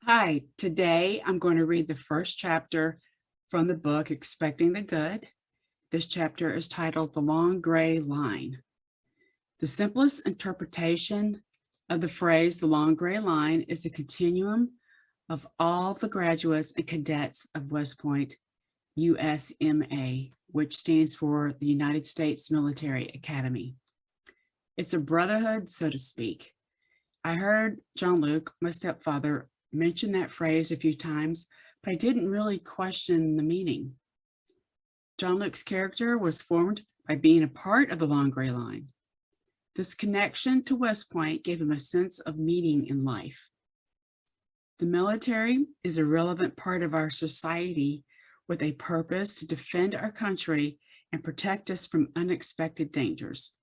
Hi, today I'm going to read the first chapter from the book, Expecting the Good. This chapter is titled The Long Gray Line. The simplest interpretation of the phrase, the long gray line, is a continuum of all the graduates and cadets of West Point, USMA, which stands for the United States Military Academy. It's a brotherhood, so to speak. I heard Jean-Luc, my stepfather, mention that phrase a few times, but I didn't really question the meaning. Jean-Luc's character was formed by being a part of the Long Gray Line. This connection to West Point gave him a sense of meaning in life. The military is a relevant part of our society with a purpose to defend our country and protect us from unexpected dangers.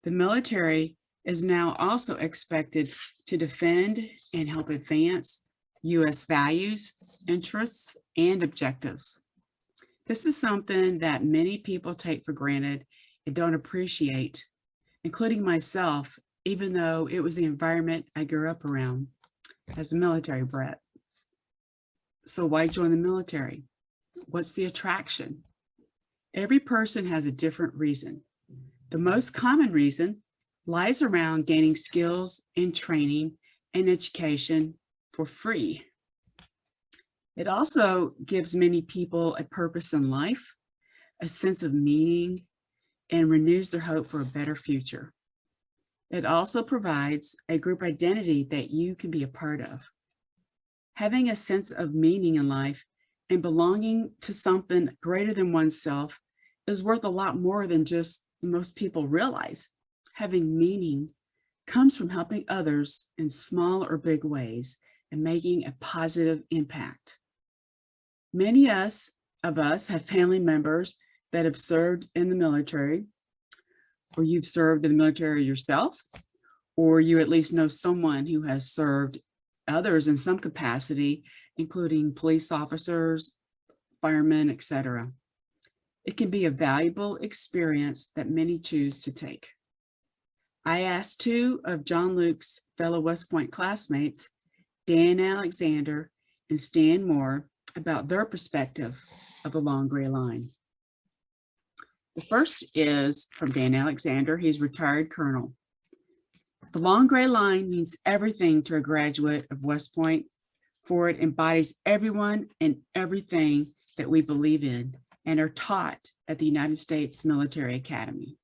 The military is now also expected to defend and help advance U.S. values, interests, and objectives. This is something that many people take for granted and don't appreciate, including myself, even though it was the environment I grew up around as a military brat. So why join the military? What's the attraction? Every person has a different reason. The most common reason lies around gaining skills and training and education for free. It also gives many people a purpose in life, a sense of meaning, and renews their hope for a better future. It also provides a group identity that you can be a part of. Having a sense of meaning in life and belonging to something greater than oneself is worth a lot more than just most people realize. Having meaning comes from helping others in small or big ways and making a positive impact. Many of us have family members that have served in the military, or you've served in the military yourself, or you at least know someone who has served others in some capacity, including police officers, firemen, etc. It can be a valuable experience that many choose to take. I asked two of Jean-Luc's fellow West Point classmates, Dan Alexander and Stan Moore, about their perspective of the Long Gray Line. The first is from Dan Alexander. He's retired colonel. The Long Gray Line means everything to a graduate of West Point, for it embodies everyone and everything that we believe in and are taught at the United States Military Academy.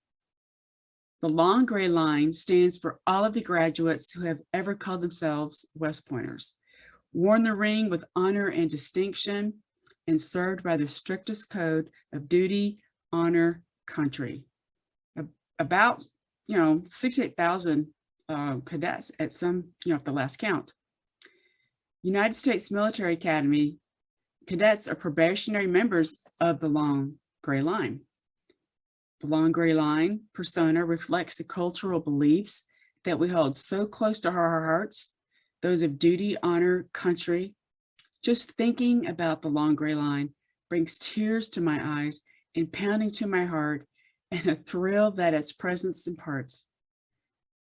The Long Gray Line stands for all of the graduates who have ever called themselves West Pointers, worn the ring with honor and distinction, and served by the strictest code of duty, honor, country. About 68,000 cadets at some, at the last count. United States Military Academy cadets are probationary members of the Long Gray Line. The Long Gray Line persona reflects the cultural beliefs that we hold so close to our hearts, those of duty, honor, country. Just thinking about the Long Gray Line brings tears to my eyes and pounding to my heart and a thrill that its presence imparts.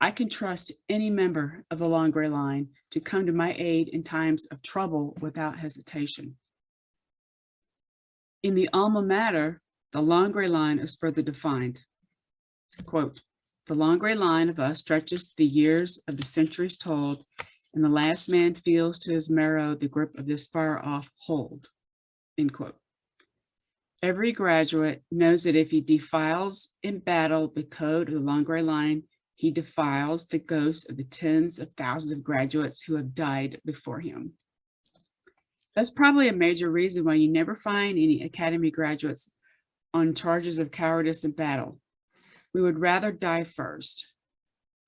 I can trust any member of the Long Gray Line to come to my aid in times of trouble without hesitation. In the alma mater, the Long Gray Line is further defined. Quote, the long gray line of us stretches to the years of the centuries told, and the last man feels to his marrow the grip of this far-off hold, end quote. Every graduate knows that if he defiles in battle the code of the Long Gray Line, he defiles the ghosts of the tens of thousands of graduates who have died before him. That's probably a major reason why you never find any Academy graduates on charges of cowardice in battle. We would rather die first.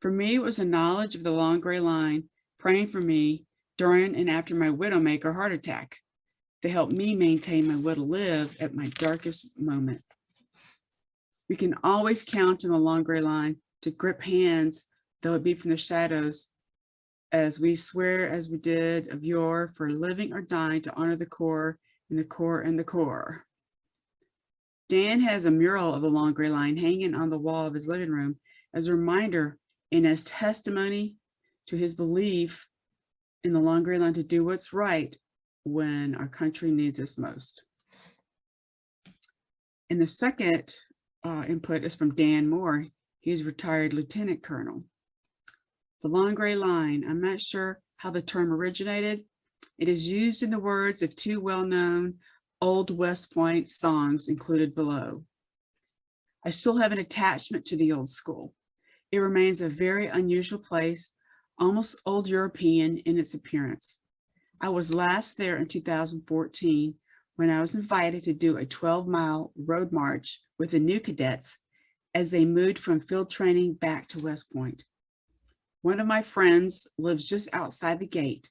For me, it was a knowledge of the Long Gray Line praying for me during and after my widowmaker heart attack to help me maintain my will to live at my darkest moment. We can always count on the Long Gray Line to grip hands, though it be from the shadows, as we swear as we did of yore for living or dying to honor the Corps and the Corps and the Corps. Dan has a mural of the Long Gray Line hanging on the wall of his living room as a reminder and as testimony to his belief in the long gray line to do what's right when our country needs us most. And the second input is from Dan Moore. He's a retired lieutenant colonel. The long gray line, I'm not sure how the term originated. It is used in the words of two well-known old West Point songs included below. I still have an attachment to the old school. It remains a very unusual place, almost old European in its appearance. I was last there in 2014 when I was invited to do a 12-mile road march with the new cadets as they moved from field training back to West Point. One of my friends lives just outside the gate,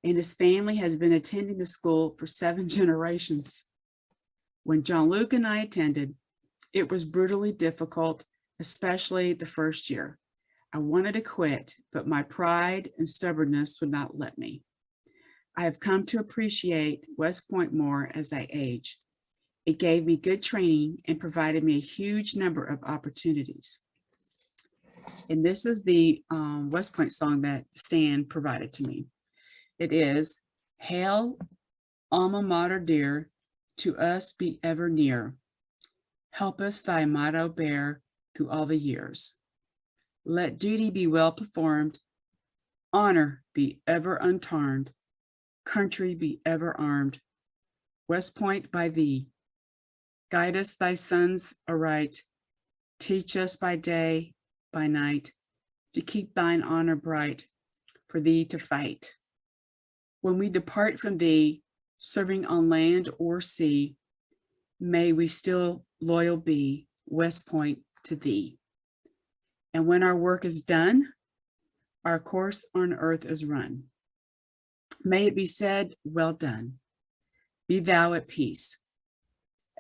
and his family has been attending the school for 7 generations. When Jean-Luc and I attended, it was brutally difficult, especially the first year. I wanted to quit, but my pride and stubbornness would not let me. I have come to appreciate West Point more as I age. It gave me good training and provided me a huge number of opportunities. And this is the West Point song that Stan provided to me. It is, "Hail, alma mater dear, to us be ever near. Help us thy motto bear through all the years. Let duty be well performed, honor be ever untarned, country be ever armed. West Point by thee. Guide us thy sons aright, teach us by day, by night, to keep thine honor bright, for thee to fight. When we depart from thee, serving on land or sea, may we still loyal be, West Point, to thee. And when our work is done, our course on earth is run. May it be said, well done. Be thou at peace.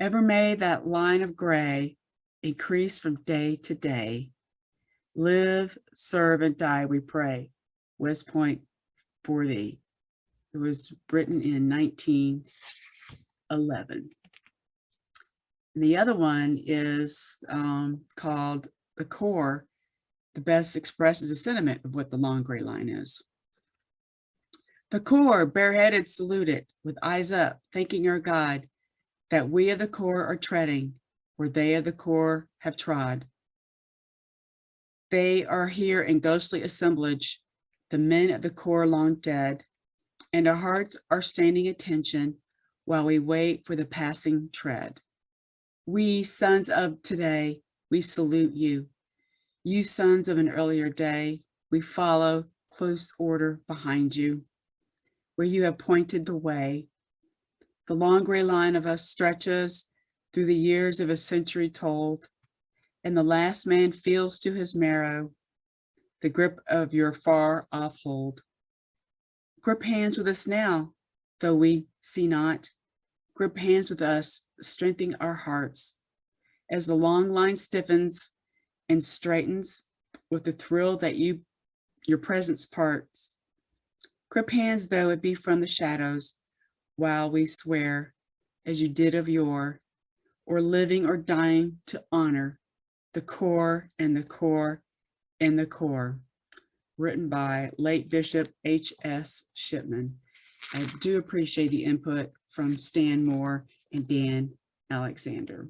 Ever may that line of gray increase from day to day. Live, serve, and die, we pray. West Point for thee." It was written in 1911. And the other one is called "The Corps." The best expresses the sentiment of what the long gray line is. The Corps, bareheaded, saluted, with eyes up, thanking our God that we of the Corps are treading where they of the Corps have trod. They are here in ghostly assemblage, the men of the Corps long dead, and our hearts are standing attention while we wait for the passing tread. We sons of today, we salute you. You sons of an earlier day, we follow close order behind you, where you have pointed the way. The long gray line of us stretches through the years of a century told, and the last man feels to his marrow the grip of your far off hold. Grip hands with us now, though we see not. Grip hands with us, strengthening our hearts as the long line stiffens and straightens with the thrill that your presence parts. Grip hands, though it be from the shadows, while we swear, as you did of yore, or living or dying to honor the Corps and the Corps and the Corps. Written by late Bishop H.S. Shipman. I do appreciate the input from Stan Moore and Dan Alexander.